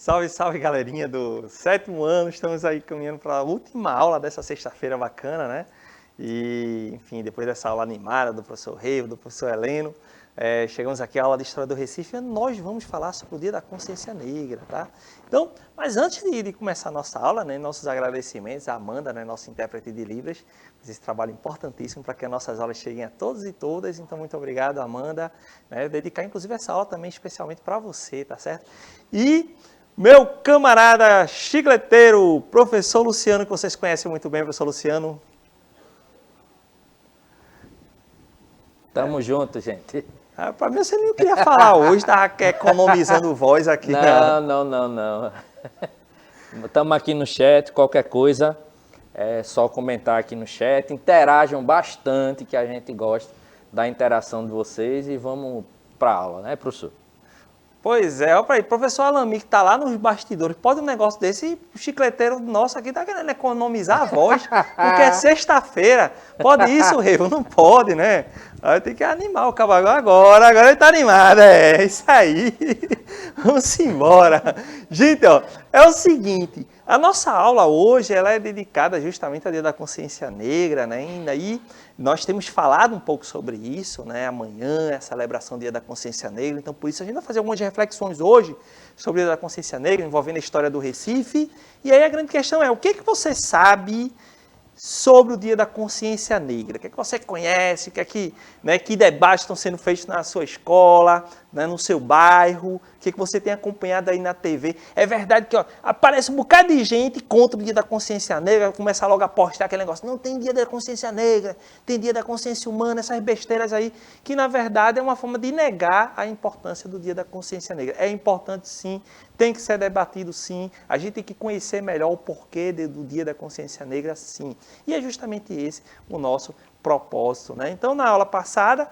Salve, salve, galerinha do sétimo ano. Estamos aí caminhando para a última aula dessa sexta-feira bacana, né? E, enfim, depois dessa aula animada do professor Reivo, do professor Heleno, chegamos aqui à aula de História do Recife e nós vamos falar sobre o Dia da Consciência Negra, tá? Então, mas antes de começar a nossa aula, né, nossos agradecimentos à Amanda, né, nossa intérprete de Libras, esse trabalho importantíssimo para que as nossas aulas cheguem a todos e todas. Então, muito obrigado, Amanda. Né, dedicar, inclusive, essa aula também especialmente para você, tá certo? E meu camarada chicleteiro, professor Luciano, que vocês conhecem muito bem, professor Luciano. Tamo junto, gente. Para mim, você não queria falar hoje, estava economizando voz aqui. Não. Estamos aqui no chat, qualquer coisa, é só comentar aqui no chat. Interajam bastante, que a gente gosta da interação de vocês e vamos para a aula, né, professor? Pois é, olha para aí, professor Alami, que está lá nos bastidores, pode um negócio desse, o chicleteiro nosso aqui está querendo economizar a voz, porque é sexta-feira. Pode isso, Revo? Não pode, né? Aí tem que animar o cabo agora ele está animado, é isso aí. Vamos embora. Gente, ó, é o seguinte, a nossa aula hoje ela é dedicada justamente ao Dia da Consciência Negra, né? E aí nós temos falado um pouco sobre isso, né? Amanhã é a celebração do Dia da Consciência Negra, então por isso a gente vai fazer algumas reflexões hoje sobre o Dia da Consciência Negra, envolvendo a história do Recife. E aí a grande questão é, o que você sabe sobre o Dia da Consciência Negra? O que você conhece? O que debates estão sendo feitos na sua escola, né, no seu bairro? O que você tem acompanhado aí na TV? É verdade que aparece um bocado de gente contra o Dia da Consciência Negra, começa logo a postar aquele negócio, não tem Dia da Consciência Negra, tem Dia da Consciência Humana, essas besteiras aí, que na verdade é uma forma de negar a importância do Dia da Consciência Negra. É importante sim, tem que ser debatido sim, a gente tem que conhecer melhor o porquê do Dia da Consciência Negra sim. E é justamente esse o nosso propósito, né? Então, na aula passada,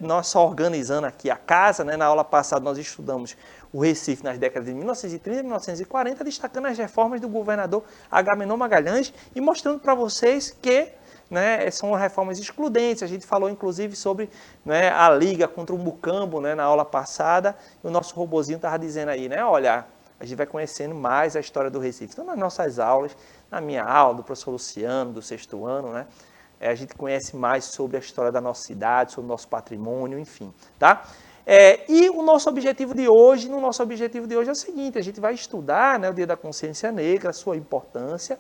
nós só organizando aqui a casa, né? Na aula passada nós estudamos o Recife nas décadas de 1930 e 1940, destacando as reformas do governador Agamenon Magalhães e mostrando para vocês que, né, são reformas excludentes. A gente falou inclusive sobre, né, a liga contra o Mucambo, né, na aula passada, e o nosso robozinho estava dizendo aí, né, olha, a gente vai conhecendo mais a história do Recife. Então, nas nossas aulas, na minha aula, do professor Luciano, do sexto ano, né, a gente conhece mais sobre a história da nossa cidade, sobre o nosso patrimônio, enfim, tá? E o nosso objetivo de hoje, é o seguinte, a gente vai estudar, né, o Dia da Consciência Negra, sua importância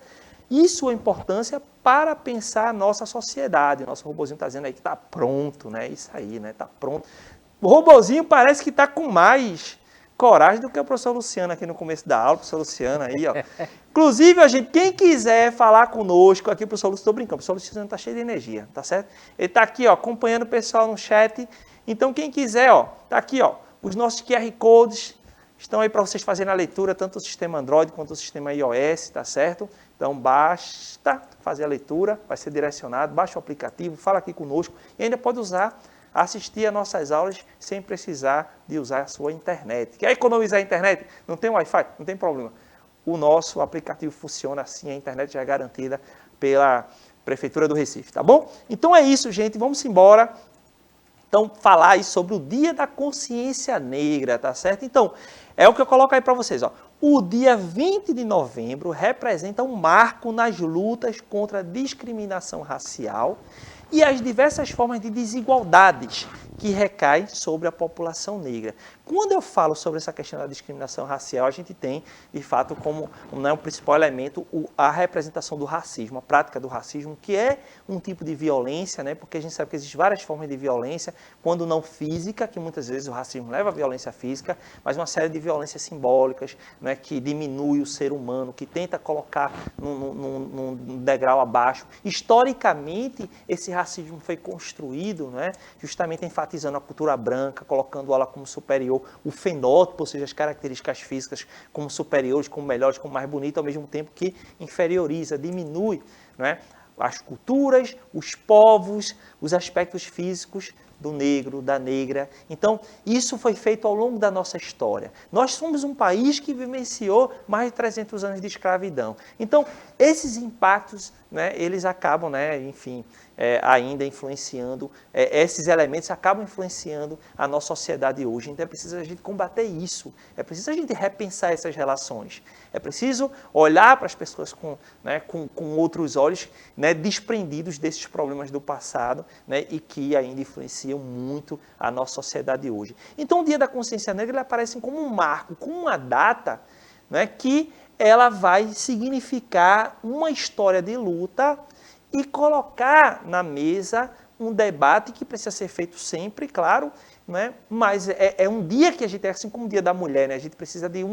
para pensar a nossa sociedade. O nosso robozinho está dizendo aí que está pronto, né? Isso aí, né? Está pronto. O robozinho parece que está com mais coragem do que o professor Luciano aqui no começo da aula, o professor Luciano aí, ó. Inclusive, gente, quem quiser falar conosco aqui, o professor Luciano, estou brincando, o professor Luciano está cheio de energia, tá certo? Ele está aqui, ó, acompanhando o pessoal no chat. Então, quem quiser, ó, tá aqui, ó, os nossos QR Codes estão aí para vocês fazerem a leitura, tanto o sistema Android quanto o sistema iOS, tá certo? Então, basta fazer a leitura, vai ser direcionado, baixa o aplicativo, fala aqui conosco e ainda pode assistir a nossas aulas sem precisar de usar a sua internet. Quer economizar a internet? Não tem Wi-Fi? Não tem problema. O nosso aplicativo funciona assim, a internet já é garantida pela Prefeitura do Recife, tá bom? Então é isso, gente, vamos embora. Então, falar aí sobre o Dia da Consciência Negra, tá certo? Então, é o que eu coloco aí para vocês, ó. O dia 20 de novembro representa um marco nas lutas contra a discriminação racial e as diversas formas de desigualdades que recaem sobre a população negra. Quando eu falo sobre essa questão da discriminação racial, a gente tem, de fato, como, né, o principal elemento a representação do racismo, a prática do racismo, que é um tipo de violência, né, porque a gente sabe que existem várias formas de violência, quando não física, que muitas vezes o racismo leva à violência física, mas uma série de violências simbólicas, né, que diminui o ser humano, que tenta colocar num degrau abaixo. Historicamente, esse racismo foi construído, né, justamente enfatizando a cultura branca, colocando ela como superior, o fenótipo, ou seja, as características físicas como superiores, como melhores, como mais bonitas, ao mesmo tempo que inferioriza, diminui, né, as culturas, os povos, os aspectos físicos do negro, da negra. Então, isso foi feito ao longo da nossa história. Nós somos um país que vivenciou mais de 300 anos de escravidão. Então, esses impactos, né, eles acabam, né, enfim, ainda influenciando, esses elementos acabam influenciando a nossa sociedade hoje. Então, é preciso a gente combater isso. É preciso a gente repensar essas relações. É preciso olhar para as pessoas com outros olhos, né, desprendidos desses problemas do passado, né, e que ainda influenciam muito a nossa sociedade hoje. Então, o Dia da Consciência Negra ele aparece como um marco, como uma data, né, que ela vai significar uma história de luta e colocar na mesa um debate que precisa ser feito sempre, claro, né? Mas é um dia que a gente, assim como o Dia da Mulher, né? A gente precisa de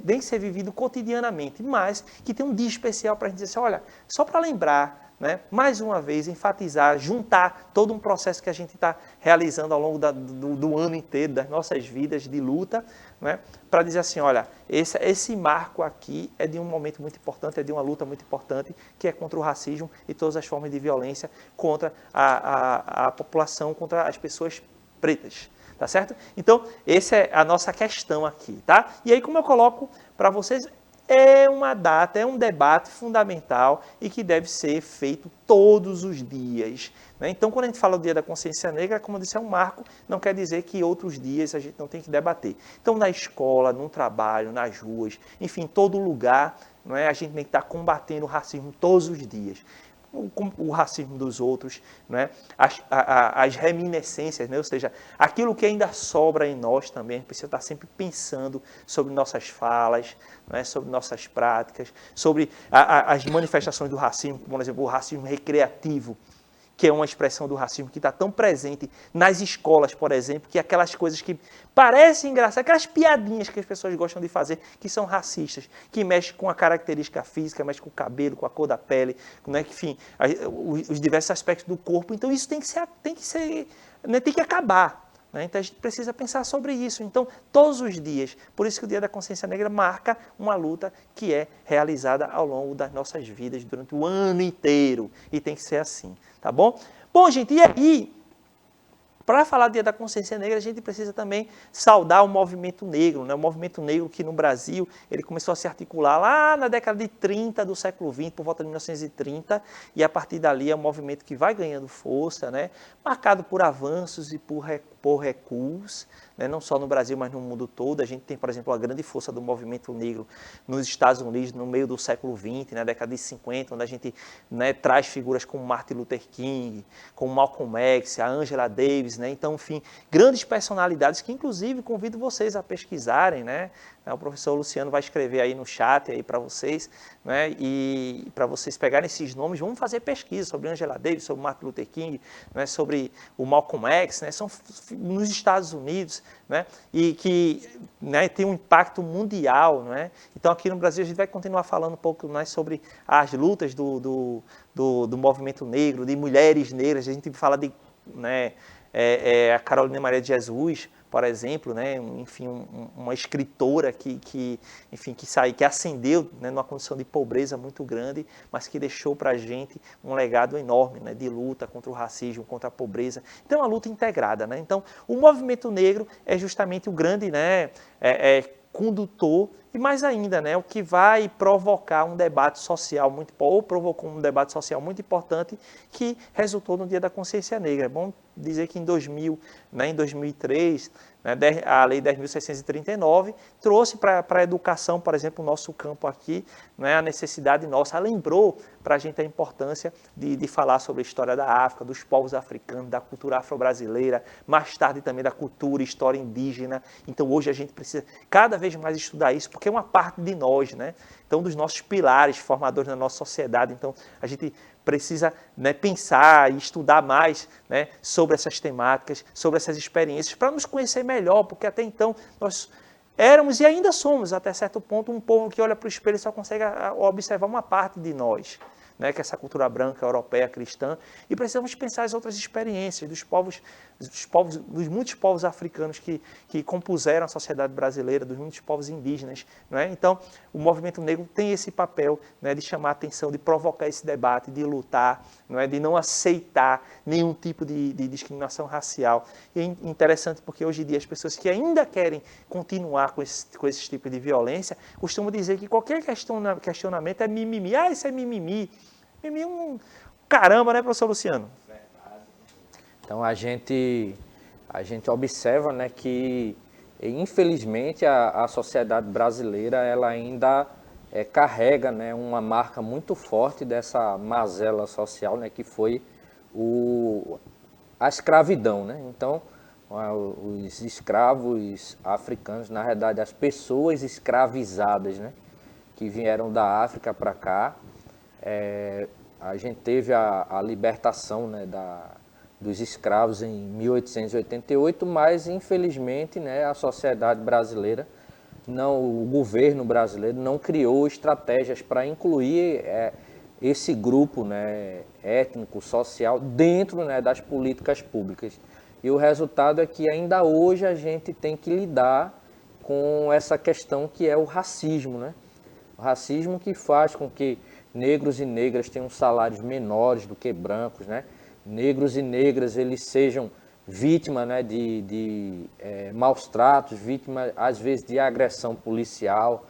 tem que ser vivido cotidianamente, mas que tem um dia especial para a gente dizer assim, olha, só para lembrar, né? Mais uma vez, enfatizar, juntar todo um processo que a gente está realizando ao longo do ano inteiro, das nossas vidas de luta, né? Para dizer assim, olha, esse marco aqui é de um momento muito importante, é de uma luta muito importante, que é contra o racismo e todas as formas de violência contra a população, contra as pessoas pretas, tá certo? Então, essa é a nossa questão aqui, tá? E aí, como eu coloco para vocês, é uma data, é um debate fundamental e que deve ser feito todos os dias, né? Então, quando a gente fala do Dia da Consciência Negra, como eu disse, é um marco, não quer dizer que outros dias a gente não tem que debater. Então, na escola, no trabalho, nas ruas, enfim, em todo lugar, não é? A gente tem que estar combatendo o racismo todos os dias. O racismo dos outros, né? As reminiscências, né? Ou seja, aquilo que ainda sobra em nós também, a gente precisa estar sempre pensando sobre nossas falas, né? Sobre nossas práticas, sobre as manifestações do racismo, como, por exemplo, o racismo recreativo, que é uma expressão do racismo que está tão presente nas escolas, por exemplo, que aquelas coisas que parecem engraçadas, aquelas piadinhas que as pessoas gostam de fazer, que são racistas, que mexem com a característica física, mexem com o cabelo, com a cor da pele, né, enfim, os diversos aspectos do corpo. Então, isso tem que acabar. Então, a gente precisa pensar sobre isso. Então, todos os dias, por isso que o Dia da Consciência Negra marca uma luta que é realizada ao longo das nossas vidas, durante o ano inteiro. E tem que ser assim, tá bom? Bom, gente, e aí, para falar do Dia da Consciência Negra, a gente precisa também saudar o movimento negro, né? O movimento negro que no Brasil, ele começou a se articular lá na década de 30 do século XX, por volta de 1930, e a partir dali é um movimento que vai ganhando força, né? Marcado por avanços e por recuos, né? Não só no Brasil, mas no mundo todo. A gente tem, por exemplo, a grande força do movimento negro nos Estados Unidos, no meio do século XX, na década de 50, onde a gente, né, traz figuras como Martin Luther King, como Malcolm X, a Angela Davis, né? Então, enfim, grandes personalidades que, inclusive, convido vocês a pesquisarem, né? O professor Luciano vai escrever aí no chat aí para vocês, né? E para vocês pegarem esses nomes, vamos fazer pesquisa sobre Angela Davis, sobre Martin Luther King, né? Sobre o Malcolm X, né? São nos Estados Unidos, né? E que, né, tem um impacto mundial, né? Então, aqui no Brasil, a gente vai continuar falando um pouco mais sobre as lutas do movimento negro, de mulheres negras. A gente fala de, né, a Carolina Maria de Jesus, por exemplo, né, enfim, uma escritora que ascendeu, né, numa condição de pobreza muito grande, mas que deixou para a gente um legado enorme, né, de luta contra o racismo, contra a pobreza. Então, é uma luta integrada, né? Então, o movimento negro é justamente o grande, né, condutor e mais ainda, né, o que vai provocar um debate social provocou um debate social muito importante que resultou no Dia da Consciência Negra. É bom dizer que em 2000, né, em 2003, né, a Lei 10.639 trouxe para a educação, por exemplo, o nosso campo aqui, né, a necessidade nossa, lembrou para a gente a importância de falar sobre a história da África, dos povos africanos, da cultura afro-brasileira, mais tarde também da cultura e história indígena. Então, hoje a gente precisa cada vez mais estudar isso, porque é uma parte de nós, né? Então, dos nossos pilares formadores da nossa sociedade. Então, a gente precisa, né, pensar e estudar mais, né, sobre essas temáticas, sobre essas experiências, para nos conhecer melhor, porque até então nós éramos e ainda somos, até certo ponto, um povo que olha para o espelho e só consegue observar uma parte de nós. né, que é essa cultura branca, europeia, cristã, e precisamos pensar as outras experiências dos muitos povos africanos que compuseram a sociedade brasileira, dos muitos povos indígenas. Né? Então, o movimento negro tem esse papel, né, de chamar a atenção, de provocar esse debate, de lutar, não é, de não aceitar nenhum tipo de discriminação racial. E é interessante porque hoje em dia as pessoas que ainda querem continuar com esse tipo de violência costumam dizer que qualquer questionamento é mimimi. Ah, isso é mimimi. Mimimi é um caramba, né, professor Luciano? Então a gente observa, né, que infelizmente a sociedade brasileira ela ainda carrega, né, uma marca muito forte dessa mazela social, né, que foi a escravidão, né? Então os escravos africanos, na verdade as pessoas escravizadas, né, que vieram da África para cá, a gente teve a libertação, né, dos escravos em 1888, mas infelizmente, né, a sociedade brasileira, o governo brasileiro não criou estratégias para incluir esse grupo, né, étnico, social dentro, né, das políticas públicas. E o resultado é que ainda hoje a gente tem que lidar com essa questão que é o racismo, né? O racismo que faz com que negros e negras tenham salários menores do que brancos, né? Negros e negras eles sejam vítimas, né, de maus tratos, vítimas às vezes de agressão policial,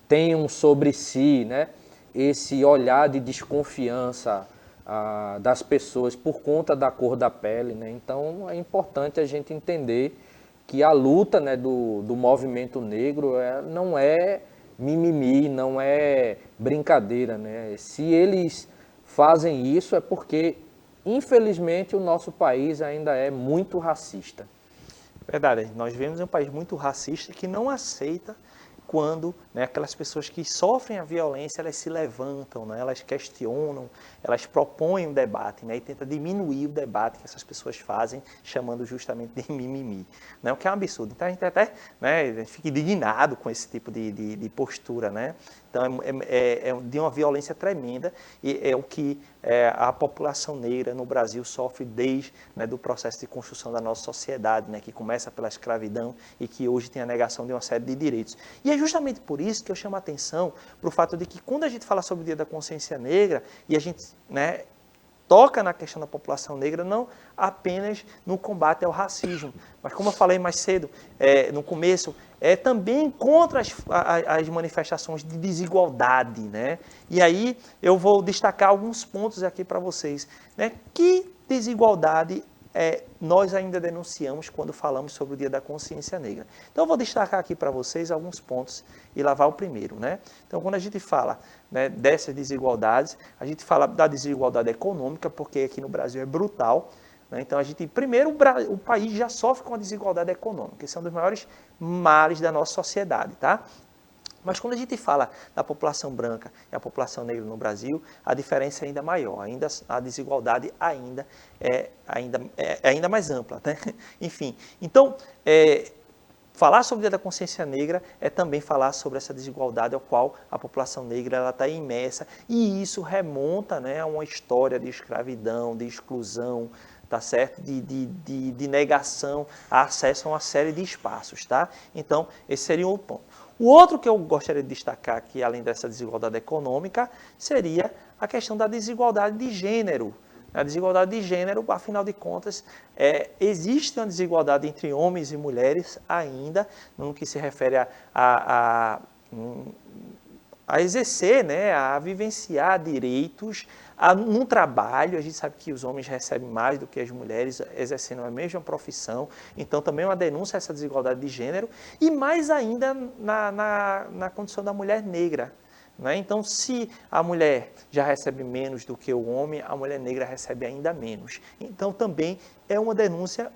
tenham sobre si, né, esse olhar de desconfiança das pessoas por conta da cor da pele, né? Então é importante a gente entender que a luta, né, do movimento negro não é mimimi, não é brincadeira, né? Se eles fazem isso é porque, infelizmente, o nosso país ainda é muito racista. Verdade, nós vivemos em um país muito racista que não aceita quando, né, aquelas pessoas que sofrem a violência, elas se levantam, né, elas questionam, elas propõem um debate, né, e tentam diminuir o debate que essas pessoas fazem, chamando justamente de mimimi, né, o que é um absurdo. Então a gente até, né, fica indignado com esse tipo de postura, né. Então é de uma violência tremenda e é o que a população negra no Brasil sofre desde, né, do processo de construção da nossa sociedade, né, que começa pela escravidão e que hoje tem a negação de uma série de direitos. E é justamente por isso que eu chamo a atenção para o fato de que quando a gente fala sobre o Dia da Consciência Negra e a gente, né, toca na questão da população negra, não apenas no combate ao racismo, mas como eu falei mais cedo, no começo, também contra as manifestações de desigualdade, né? E aí eu vou destacar alguns pontos aqui para vocês, né? Que desigualdade nós ainda denunciamos quando falamos sobre o Dia da Consciência Negra. Então eu vou destacar aqui para vocês alguns pontos e lá vai o primeiro, né? Então quando a gente fala, né, dessas desigualdades, a gente fala da desigualdade econômica, porque aqui no Brasil é brutal, né? Então a gente, primeiro, o país já sofre com a desigualdade econômica, esse é um dos maiores males da nossa sociedade, tá? Mas quando a gente fala da população branca e a população negra no Brasil, a diferença é ainda maior, a desigualdade ainda é ainda mais ampla, né? Enfim, então, falar sobre o Dia da Consciência Negra é também falar sobre essa desigualdade ao qual a população negra está imersa, e isso remonta, né, a uma história de escravidão, de exclusão, tá certo? De negação a acesso a uma série de espaços, tá? Então, esse seria um ponto. O outro que eu gostaria de destacar aqui, além dessa desigualdade econômica, seria a questão da desigualdade de gênero. A desigualdade de gênero, afinal de contas, existe uma desigualdade entre homens e mulheres ainda, no que se refere a exercer, né, a vivenciar direitos num trabalho. A gente sabe que os homens recebem mais do que as mulheres exercendo a mesma profissão, então também é uma denúncia a essa desigualdade de gênero, e mais ainda na condição da mulher negra. Né? Então, se a mulher já recebe menos do que o homem, a mulher negra recebe ainda menos. Então, também é uma denúncia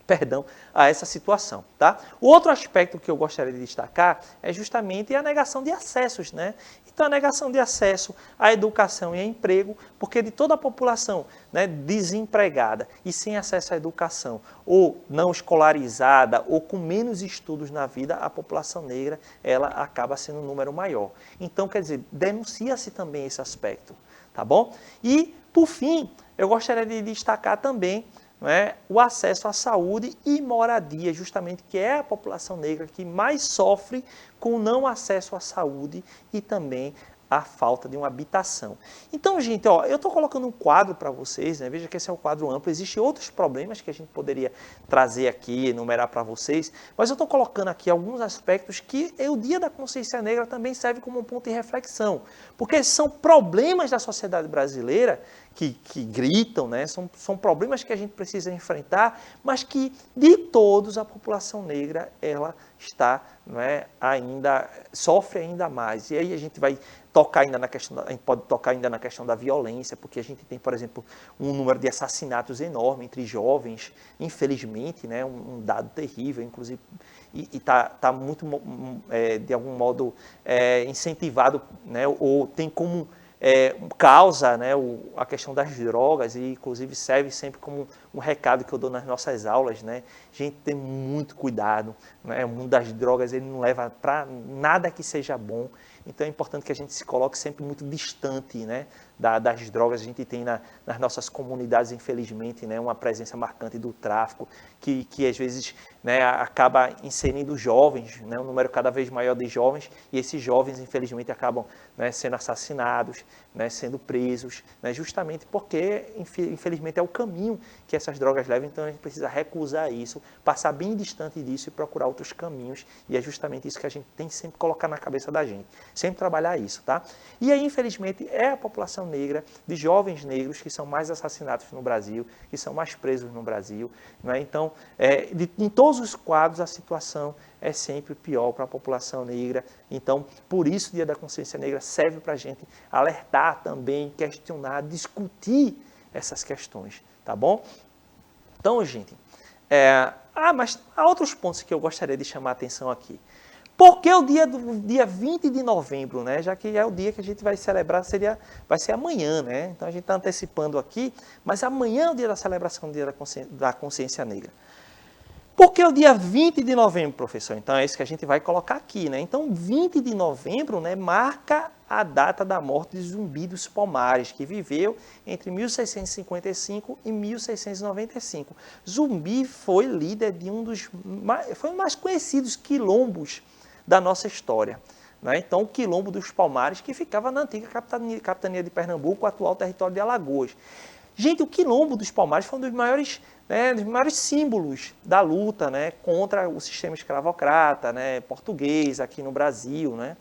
perdão, a essa situação, tá? O outro aspecto que eu gostaria de destacar é justamente a negação de acessos, né? Então, a negação de acesso à educação e a emprego, porque de toda a população, né, desempregada e sem acesso à educação, ou não escolarizada, ou com menos estudos na vida, a população negra, ela acaba sendo um número maior. Então, quer dizer, denuncia-se também esse aspecto, tá bom? E, por fim, eu gostaria de destacar também, né, o acesso à saúde e moradia, justamente que é a população negra que mais sofre com o não acesso à saúde e também a falta de uma habitação. Então, gente, ó, eu estou colocando um quadro para vocês, né? Veja que esse é um quadro amplo, existem outros problemas que a gente poderia trazer aqui, enumerar para vocês, mas eu estou colocando aqui alguns aspectos que o Dia da Consciência Negra também serve como um ponto de reflexão, porque são problemas da sociedade brasileira que gritam, né? São problemas que a gente precisa enfrentar, mas que de todos a população negra ela está, não é, ainda sofre ainda mais. E aí a gente vai tocar ainda na questão, a gente pode tocar ainda na questão da violência, porque a gente tem, por exemplo, um número de assassinatos enorme entre jovens, infelizmente, né, um dado terrível, inclusive, e está muito, de algum modo, incentivado, né, ou tem como causa, né, a questão das drogas, e inclusive serve sempre como um recado que eu dou nas nossas aulas, né? Gente, tem muito cuidado, né? O mundo das drogas ele não leva para nada que seja bom, então é importante que a gente se coloque sempre muito distante, né, das drogas. A gente tem nas nossas comunidades, infelizmente, né, uma presença marcante do tráfico, que às vezes, né, acaba inserindo jovens, né, um número cada vez maior de jovens, e esses jovens, infelizmente, acabam, né, sendo assassinados, né, sendo presos, né, justamente porque, infelizmente, é o caminho que essas drogas levam. Então a gente precisa recusar isso, passar bem distante disso e procurar outros caminhos, e é justamente isso que a gente tem que sempre colocar na cabeça da gente, sempre trabalhar isso, tá? E aí, infelizmente, é a população negra, de jovens negros, que são mais assassinados no Brasil, que são mais presos no Brasil, né? Então, em todos os quadros, a situação é sempre pior para a população negra. Então, por isso, o Dia da Consciência Negra serve para a gente alertar também, questionar, discutir essas questões, tá bom? Então, gente, mas há outros pontos que eu gostaria de chamar a atenção aqui. Por que o dia 20 de novembro, né? Já que é o dia que a gente vai celebrar, vai ser amanhã, né? Então a gente está antecipando aqui, mas amanhã é o dia da celebração do Dia da Consciência Negra. Por que o dia 20 de novembro, professor? Então é isso que a gente vai colocar aqui, né? Então 20 de novembro, né, marca a data da morte de Zumbi dos Palmares, que viveu entre 1655 e 1695. Zumbi foi líder de um dos mais conhecidos quilombos da nossa história, né? Então, o Quilombo dos Palmares, que ficava na antiga capitania de Pernambuco, atual território de Alagoas. Gente, o Quilombo dos Palmares foi um dos maiores símbolos da luta, né, contra o sistema escravocrata, né, português aqui no Brasil, né?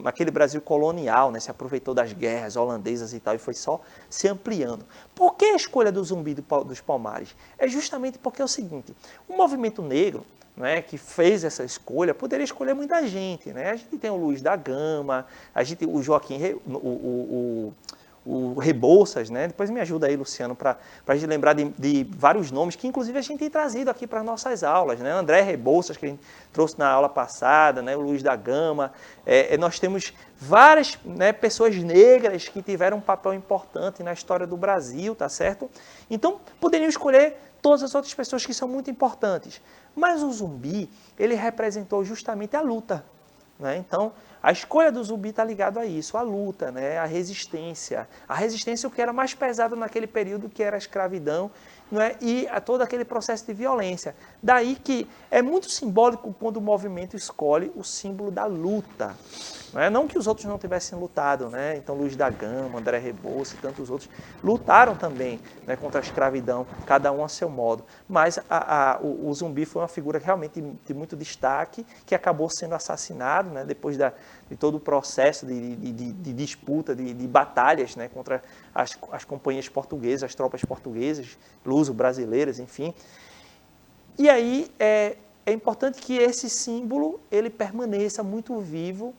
Aquele Brasil colonial, né, se aproveitou das guerras holandesas e tal, e foi só se ampliando. Por que a escolha do Zumbi dos Palmares? É justamente porque é o seguinte: o movimento negro, né, que fez essa escolha, poderia escolher muita gente, né? A gente tem o Luiz da Gama, o Joaquim, o Rebouças, né? Depois me ajuda aí, Luciano, para a gente lembrar de vários nomes que, inclusive, a gente tem trazido aqui para as nossas aulas, né? André Rebouças, que a gente trouxe na aula passada, né? O Luiz da Gama. Nós temos várias, né, pessoas negras que tiveram um papel importante na história do Brasil, tá certo? Então, poderiam escolher todas as outras pessoas que são muito importantes. Mas o Zumbi, ele representou justamente a luta, né? Então, a escolha do Zumbi está ligada a isso, a luta, né? A resistência. A resistência, o que era mais pesado naquele período, que era a escravidão, né? E a todo aquele processo de violência. Daí que é muito simbólico quando o movimento escolhe o símbolo da luta. Não que os outros não tivessem lutado, né? Então Luiz da Gama, André Rebouças e tantos outros lutaram também, né, contra a escravidão, cada um a seu modo. Mas o Zumbi foi uma figura realmente de muito destaque, que acabou sendo assassinado, né, depois de todo o processo de disputa, de batalhas, né, contra as companhias portuguesas, as tropas portuguesas, luso-brasileiras, enfim. E aí é importante que esse símbolo ele permaneça muito vivo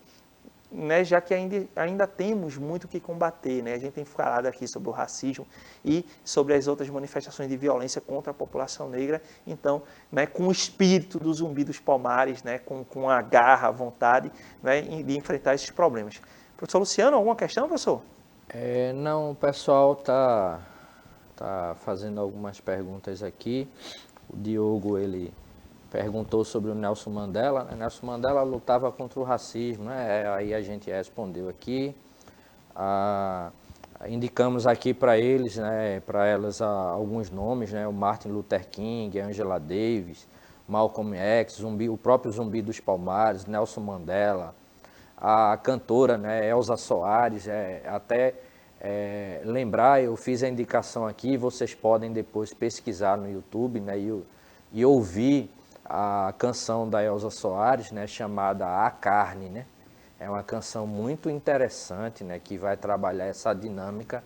né, já que ainda temos muito o que combater, né? A gente tem falado aqui sobre o racismo e sobre as outras manifestações de violência contra a população negra, então, né, com o espírito do Zumbi dos Palmares, né, com a garra, a vontade, né, de enfrentar esses problemas. Professor Luciano, alguma questão, professor? Não, o pessoal tá fazendo algumas perguntas aqui. O Diogo, ele perguntou sobre o Nelson Mandela. Nelson Mandela lutava contra o racismo, né? Aí a gente respondeu aqui. Indicamos aqui para eles, né, para elas alguns nomes, né? O Martin Luther King, Angela Davis, Malcolm X, o próprio Zumbi dos Palmares, Nelson Mandela, a cantora, né, Elza Soares, lembrar, eu fiz a indicação aqui, vocês podem depois pesquisar no YouTube, né, e ouvir a canção da Elza Soares, né, chamada A Carne, né? É uma canção muito interessante, né, que vai trabalhar essa dinâmica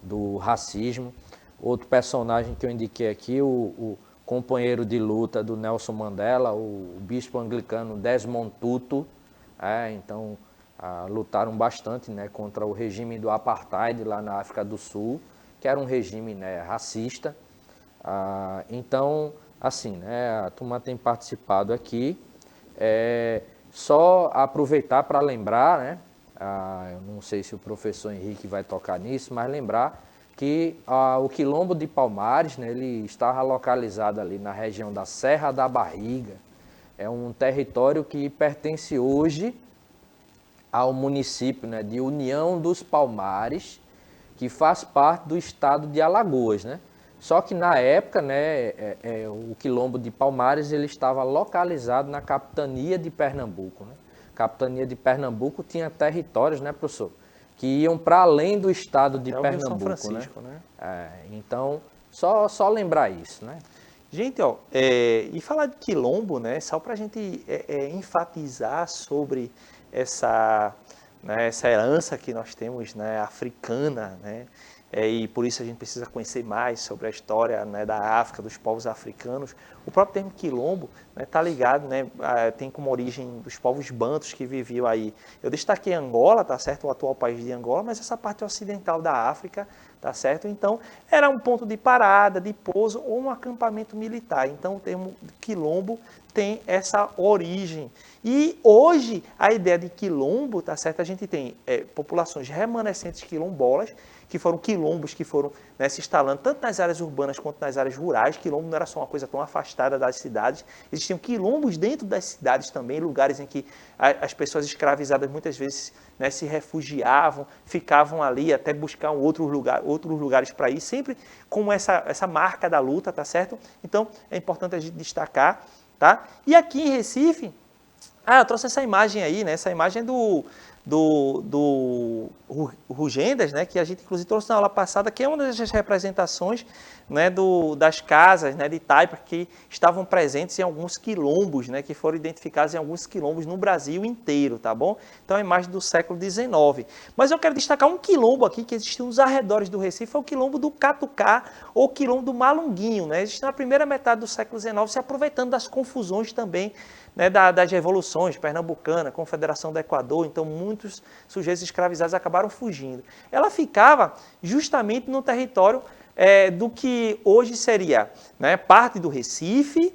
do racismo. Outro personagem que eu indiquei aqui, o companheiro de luta do Nelson Mandela, o bispo anglicano Desmond Tutu, então lutaram bastante, né, contra o regime do apartheid lá na África do Sul, que era um regime, né, racista. Então, assim, né, a turma tem participado aqui. Só aproveitar para lembrar, né, eu não sei se o professor Henrique vai tocar nisso, mas lembrar que o Quilombo de Palmares, né, ele estava localizado ali na região da Serra da Barriga. É um território que pertence hoje ao município, né, de União dos Palmares, que faz parte do estado de Alagoas, né? Só que na época, né, o Quilombo de Palmares ele estava localizado na capitania de Pernambuco, né? A capitania de Pernambuco tinha territórios, né, professor, que iam para além do estado de Pernambuco, São Francisco, né? Então, só lembrar isso, né? Gente, e falar de quilombo, né, só para a gente enfatizar sobre essa herança que nós temos, né, africana, né, e por isso a gente precisa conhecer mais sobre a história, né, da África, dos povos africanos. O próprio termo quilombo está ligado, né, tem como origem dos povos bantos que viviam aí. Eu destaquei Angola, tá certo, o atual país de Angola, mas essa parte ocidental da África, tá certo? Então, era um ponto de parada, de pouso ou um acampamento militar. Então, o termo quilombo tem essa origem. E hoje, a ideia de quilombo, tá certo? A gente tem populações remanescentes quilombolas, que foram quilombos que foram, né, se instalando tanto nas áreas urbanas quanto nas áreas rurais. Quilombo não era só uma coisa tão afastada das cidades. Existiam quilombos dentro das cidades também, lugares em que as pessoas escravizadas muitas vezes, né, se refugiavam, ficavam ali até buscar outros lugares para ir, sempre com essa marca da luta, tá certo? Então, é importante a gente destacar, tá? E aqui em Recife, eu trouxe essa imagem aí, né? Essa imagem do Rugendas, né, que a gente inclusive trouxe na aula passada, que é uma das representações, né, das casas, né, de taipa que estavam presentes em alguns quilombos, né, que foram identificados em alguns quilombos no Brasil inteiro, tá bom? Então, é a imagem do século XIX. Mas eu quero destacar um quilombo aqui que existiu nos arredores do Recife, é o quilombo do Catucá, ou quilombo do Malunguinho, né? Existe na primeira metade do século XIX, se aproveitando das confusões também, né, das revoluções pernambucana, Confederação do Equador, então muitos sujeitos escravizados acabaram fugindo. Ela ficava justamente no território do que hoje seria, né, parte do Recife,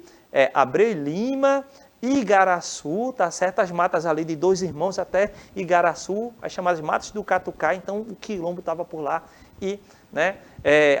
Abreu e Lima, Igaraçu, tá certo? As matas ali de Dois Irmãos até Igaraçu, as chamadas matas do Catucá, então o quilombo estava por lá e, né,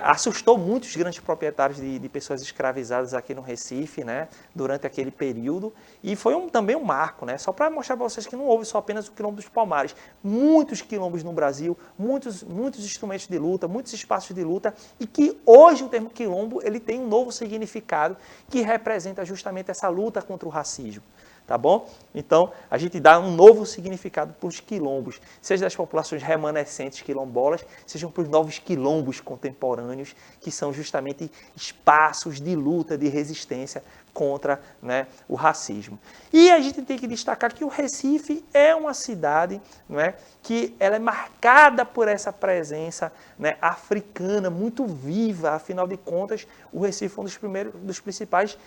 assustou muitos grandes proprietários de pessoas escravizadas aqui no Recife, né, durante aquele período, e foi também um marco, né, só para mostrar para vocês que não houve só apenas o Quilombo dos Palmares, muitos quilombos no Brasil, muitos instrumentos de luta, muitos espaços de luta, e que hoje o termo quilombo ele tem um novo significado que representa justamente essa luta contra o racismo. Tá bom? Então, a gente dá um novo significado para os quilombos, seja das populações remanescentes quilombolas, sejam para os novos quilombos contemporâneos, que são justamente espaços de luta, de resistência contra, né, o racismo. E a gente tem que destacar que o Recife é uma cidade, não é, que ela é marcada por essa presença, né, africana muito viva. Afinal de contas, o Recife foi um dos principais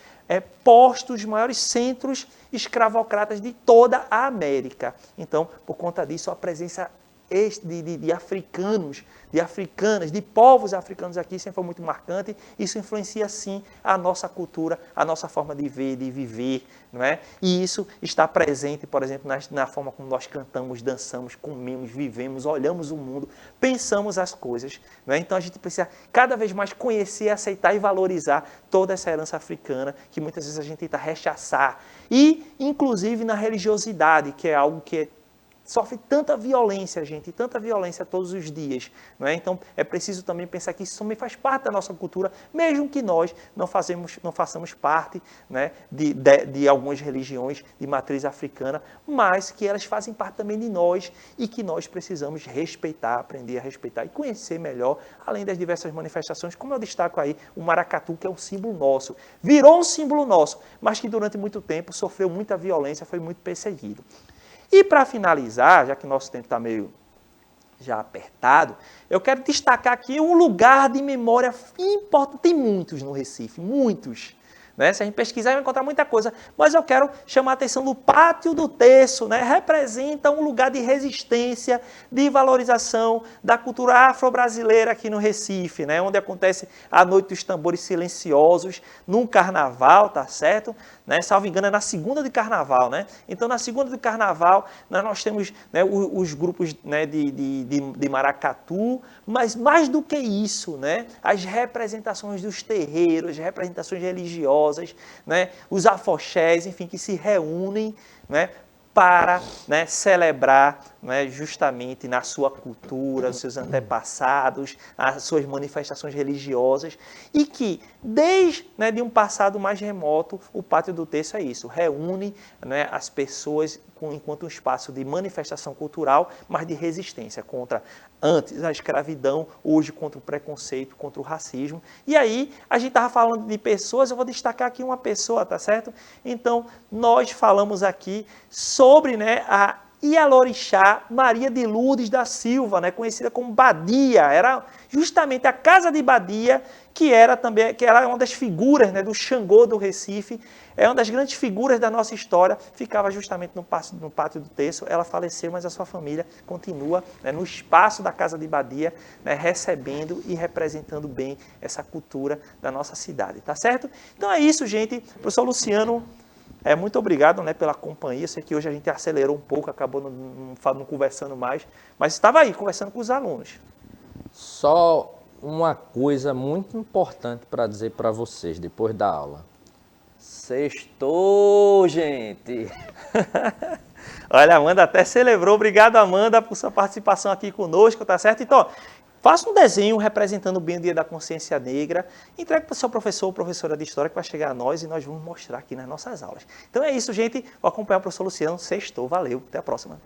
postos, maiores centros escravocratas de toda a América. Então, por conta disso, a presença de africanos, de africanas, de povos africanos aqui sempre foi muito marcante. Isso influencia, sim, a nossa cultura, a nossa forma de ver, de viver, não é? E isso está presente, por exemplo, na forma como nós cantamos, dançamos, comemos, vivemos, olhamos o mundo, pensamos as coisas, não é? Então a gente precisa cada vez mais conhecer, aceitar e valorizar toda essa herança africana que muitas vezes a gente tenta rechaçar. E, inclusive, na religiosidade, que é algo que sofre tanta violência, gente, tanta violência todos os dias, não é? Então, é preciso também pensar que isso também faz parte da nossa cultura, mesmo que nós não façamos parte, né, de algumas religiões de matriz africana, mas que elas fazem parte também de nós e que nós precisamos respeitar, aprender a respeitar e conhecer melhor, além das diversas manifestações, como eu destaco aí, o maracatu, que é um símbolo nosso, virou um símbolo nosso, mas que durante muito tempo sofreu muita violência, foi muito perseguido. E para finalizar, já que nosso tempo está meio já apertado, eu quero destacar aqui um lugar de memória importante. Tem muitos no Recife, muitos. Né? Se a gente pesquisar, vai encontrar muita coisa. Mas eu quero chamar a atenção do Pátio do Terço. Né? Representa um lugar de resistência, de valorização da cultura afro-brasileira aqui no Recife, né? Onde acontece a Noite dos Tambores Silenciosos, num carnaval, tá certo? Né? Salvo engano, é na segunda de carnaval, né? Então, na segunda de carnaval, nós temos, né, os grupos, né, de maracatu, mas mais do que isso, né, as representações dos terreiros, as representações religiosas, né, os afoxés, enfim, que se reúnem, né, para, né, celebrar, né, justamente na sua cultura, os seus antepassados, as suas manifestações religiosas, e que, desde, né, de um passado mais remoto, o Pátio do Terço é isso, reúne, né, as pessoas enquanto um espaço de manifestação cultural, mas de resistência contra antes a escravidão, hoje contra o preconceito, contra o racismo. E aí, a gente estava falando de pessoas, eu vou destacar aqui uma pessoa, tá certo? Então, nós falamos aqui sobre, né, a Ialorixá Maria de Lourdes da Silva, né, conhecida como Badia. Era justamente a casa de Badia, que era uma das figuras, né, do Xangô do Recife, é uma das grandes figuras da nossa história, ficava justamente no Pátio do Terço. Ela faleceu, mas a sua família continua, né, no espaço da casa de Badia, né, recebendo e representando bem essa cultura da nossa cidade, tá certo? Então é isso, gente. Professor Luciano, muito obrigado, né, pela companhia. Sei que hoje a gente acelerou um pouco, acabou não conversando mais, mas estava aí conversando com os alunos. Só uma coisa muito importante para dizer para vocês depois da aula. Sextou, gente! Olha, a Amanda até celebrou. Obrigado, Amanda, por sua participação aqui conosco, tá certo? Então, faça um desenho representando bem o Dia da Consciência Negra, entregue para o seu professor ou professora de História que vai chegar a nós e nós vamos mostrar aqui nas nossas aulas. Então é isso, gente. Vou acompanhar o professor Luciano. Sextou, valeu. Até a próxima.